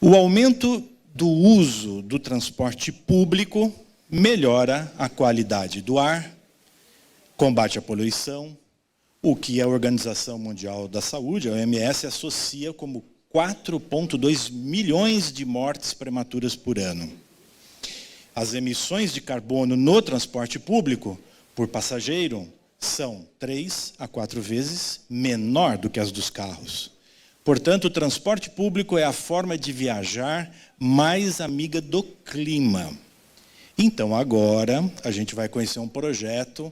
O aumento do uso do transporte público melhora a qualidade do ar, combate à poluição, o que a Organização Mundial da Saúde, a OMS, associa como 4,2 milhões de mortes prematuras por ano. As emissões de carbono no transporte público, por passageiro, são 3 a 4 vezes menor do que as dos carros. Portanto, o transporte público é a forma de viajar mais amiga do clima. Então, agora, a gente vai conhecer um projeto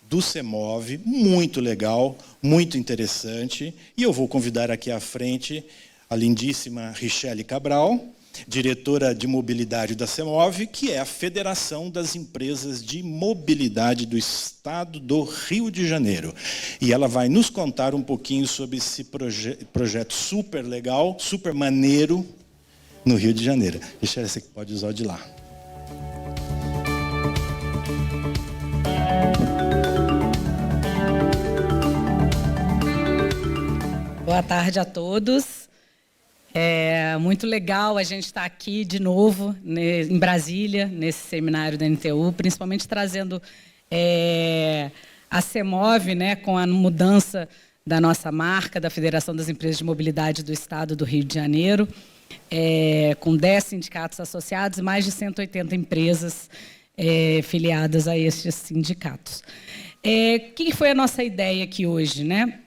do CEMOV, muito legal, muito interessante, e eu vou convidar aqui à frente a lindíssima Richelle Cabral, diretora de mobilidade da CEMOV, que é a Federação das Empresas de Mobilidade do Estado do Rio de Janeiro. E ela vai nos contar um pouquinho sobre esse projeto super legal, super maneiro, no Rio de Janeiro. Richelle, você pode usar o de lá. Boa tarde a todos. É muito legal a gente estar aqui de novo em Brasília, nesse seminário da NTU, principalmente trazendo a CEMOV, né, com a mudança da nossa marca, da Federação das Empresas de Mobilidade do Estado do Rio de Janeiro, com 10 sindicatos associados e mais de 180 empresas filiadas a estes sindicatos. Que foi a nossa ideia aqui hoje, né?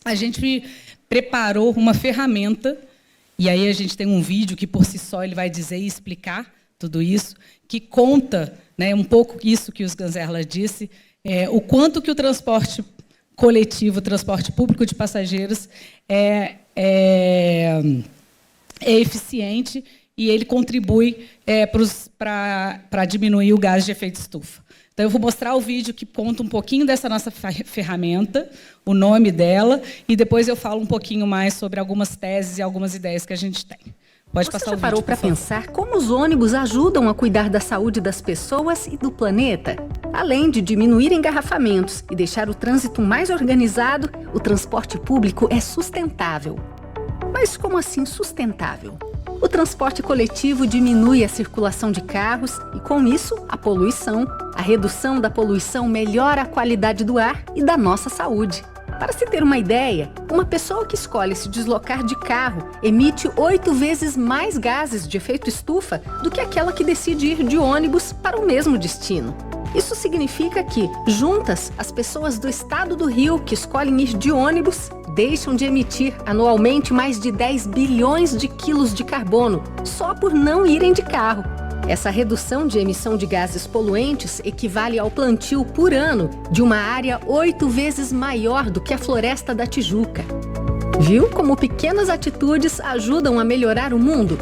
A gente preparou uma ferramenta, e aí a gente tem um vídeo que, por si só, ele vai dizer e explicar tudo isso, que conta, né, um pouco isso que os Ganzerla disse, o quanto que o transporte coletivo, o transporte público de passageiros é eficiente e ele contribui para diminuir o gás de efeito estufa. Então, eu vou mostrar o vídeo que conta um pouquinho dessa nossa ferramenta, o nome dela, e depois eu falo um pouquinho mais sobre algumas teses e algumas ideias que a gente tem. Pode passar o vídeo. Você já parou para pensar como os ônibus ajudam a cuidar da saúde das pessoas e do planeta? Além de diminuir engarrafamentos e deixar o trânsito mais organizado, o transporte público é sustentável. Mas como assim sustentável? O transporte coletivo diminui a circulação de carros e, com isso, a poluição. A redução da poluição melhora a qualidade do ar e da nossa saúde. Para se ter uma ideia, uma pessoa que escolhe se deslocar de carro emite 8 vezes mais gases de efeito estufa do que aquela que decide ir de ônibus para o mesmo destino. Isso significa que, juntas, as pessoas do estado do Rio que escolhem ir de ônibus deixam de emitir anualmente mais de 10 bilhões de quilos de carbono, só por não irem de carro. Essa redução de emissão de gases poluentes equivale ao plantio por ano de uma área 8 vezes maior do que a Floresta da Tijuca. Viu como pequenas atitudes ajudam a melhorar o mundo?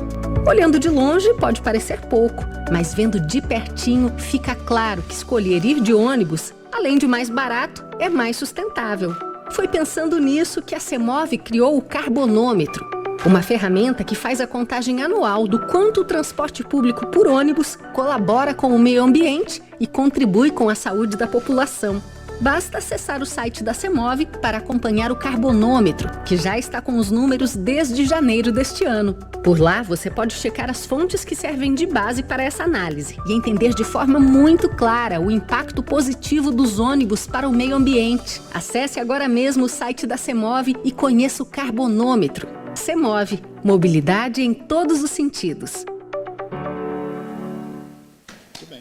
Olhando de longe pode parecer pouco, mas vendo de pertinho fica claro que escolher ir de ônibus, além de mais barato, é mais sustentável. Foi pensando nisso que a CEMOV criou o Carbonômetro, uma ferramenta que faz a contagem anual do quanto o transporte público por ônibus colabora com o meio ambiente e contribui com a saúde da população. Basta acessar o site da CEMOV para acompanhar o Carbonômetro, que já está com os números desde janeiro deste ano. Por lá, você pode checar as fontes que servem de base para essa análise e entender de forma muito clara o impacto positivo dos ônibus para o meio ambiente. Acesse agora mesmo o site da CEMOV e conheça o Carbonômetro. CEMOV, mobilidade em todos os sentidos. Muito bem.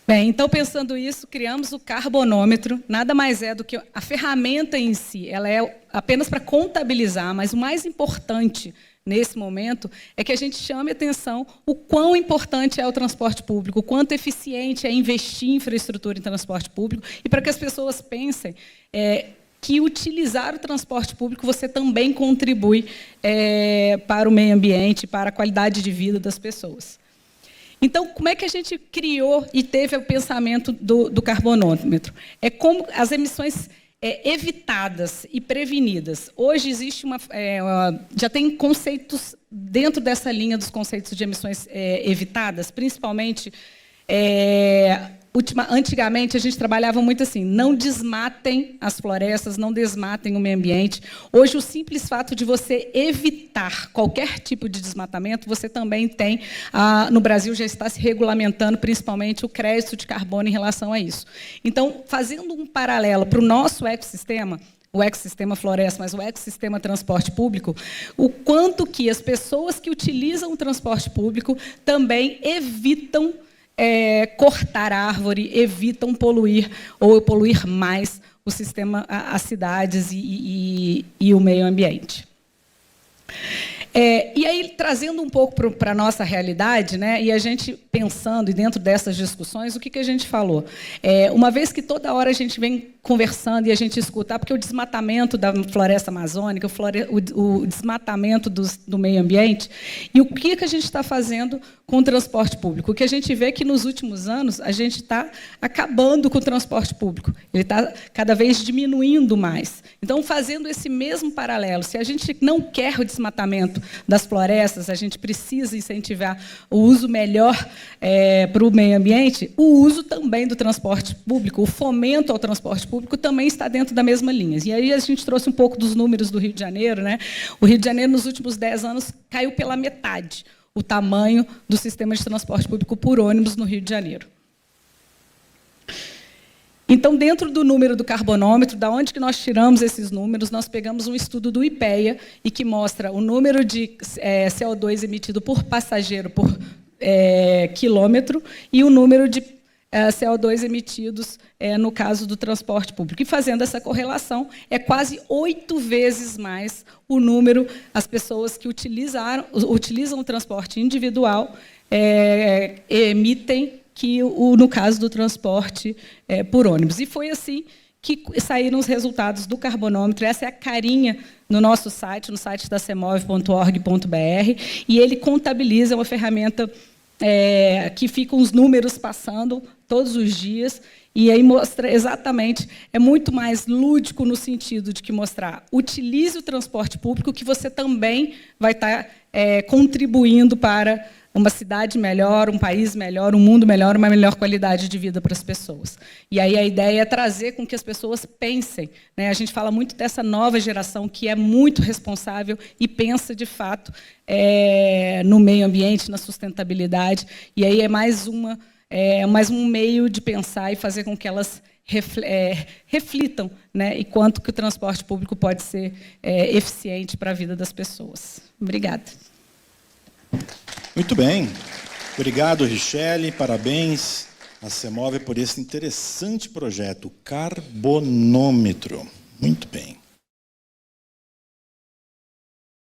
Bem, então, pensando isso, criamos o Carbonômetro. Nada mais é do que a ferramenta em si. Ela é apenas para contabilizar, mas o mais importante nesse momento é que a gente chame atenção o quão importante é o transporte público, o quanto eficiente é investir em infraestrutura em transporte público e para que as pessoas pensem que utilizar o transporte público você também contribui para o meio ambiente, para a qualidade de vida das pessoas. Então, como é que a gente criou e teve o pensamento do carbonômetro? É como as emissões evitadas e prevenidas. Hoje existe já tem conceitos dentro dessa linha dos conceitos de emissões evitadas, principalmente Antigamente, a gente trabalhava muito assim, não desmatem as florestas, não desmatem o meio ambiente. Hoje, o simples fato de você evitar qualquer tipo de desmatamento, você também tem, no Brasil já está se regulamentando, principalmente, o crédito de carbono em relação a isso. Então, fazendo um paralelo para o nosso ecossistema, o ecossistema floresta, mas o ecossistema transporte público, o quanto que as pessoas que utilizam o transporte público também evitam cortar árvore, evitam poluir ou poluir mais o sistema, as cidades e o meio ambiente. E aí, trazendo um pouco para a nossa realidade, né, e a gente pensando, e dentro dessas discussões, o que a gente falou? Uma vez que toda hora a gente vem conversando e a gente escuta, porque o desmatamento da floresta amazônica, o desmatamento do meio ambiente, e o que a gente está fazendo com o transporte público? O que a gente vê é que, nos últimos anos, a gente está acabando com o transporte público. Ele está cada vez diminuindo mais. Então, fazendo esse mesmo paralelo, se a gente não quer o desmatamento das florestas, a gente precisa incentivar o uso melhor para o meio ambiente, o uso também do transporte público, o fomento ao transporte público também está dentro da mesma linha. E aí a gente trouxe um pouco dos números do Rio de Janeiro, né? O Rio de Janeiro, nos últimos 10 anos, caiu pela metade o tamanho do sistema de transporte público por ônibus no Rio de Janeiro. Então, dentro do número do carbonômetro, da onde que nós tiramos esses números, nós pegamos um estudo do IPEA e que mostra o número de CO2 emitido por passageiro por quilômetro e o número de CO2 emitidos no caso do transporte público. E, fazendo essa correlação, é quase 8 vezes mais o número, as pessoas que utilizam o transporte individual emitem que no caso do transporte por ônibus. E foi assim que saíram os resultados do carbonômetro. Essa é a carinha no nosso site, no site da cemov.org.br, e ele contabiliza, uma ferramenta que ficam os números passando todos os dias, e aí mostra exatamente, é muito mais lúdico no sentido de que mostrar, utilize o transporte público, que você também vai estar contribuindo para uma cidade melhor, um país melhor, um mundo melhor, uma melhor qualidade de vida para as pessoas. E aí a ideia é trazer com que as pessoas pensem, né? A gente fala muito dessa nova geração que é muito responsável e pensa, de fato, no meio ambiente, na sustentabilidade. E aí é mais um meio de pensar e fazer com que elas reflitam, né? E quanto que o transporte público pode ser eficiente para a vida das pessoas. Obrigada. Muito bem. Obrigado, Richelle. Parabéns à CEMOV por esse interessante projeto, o Carbonômetro. Muito bem.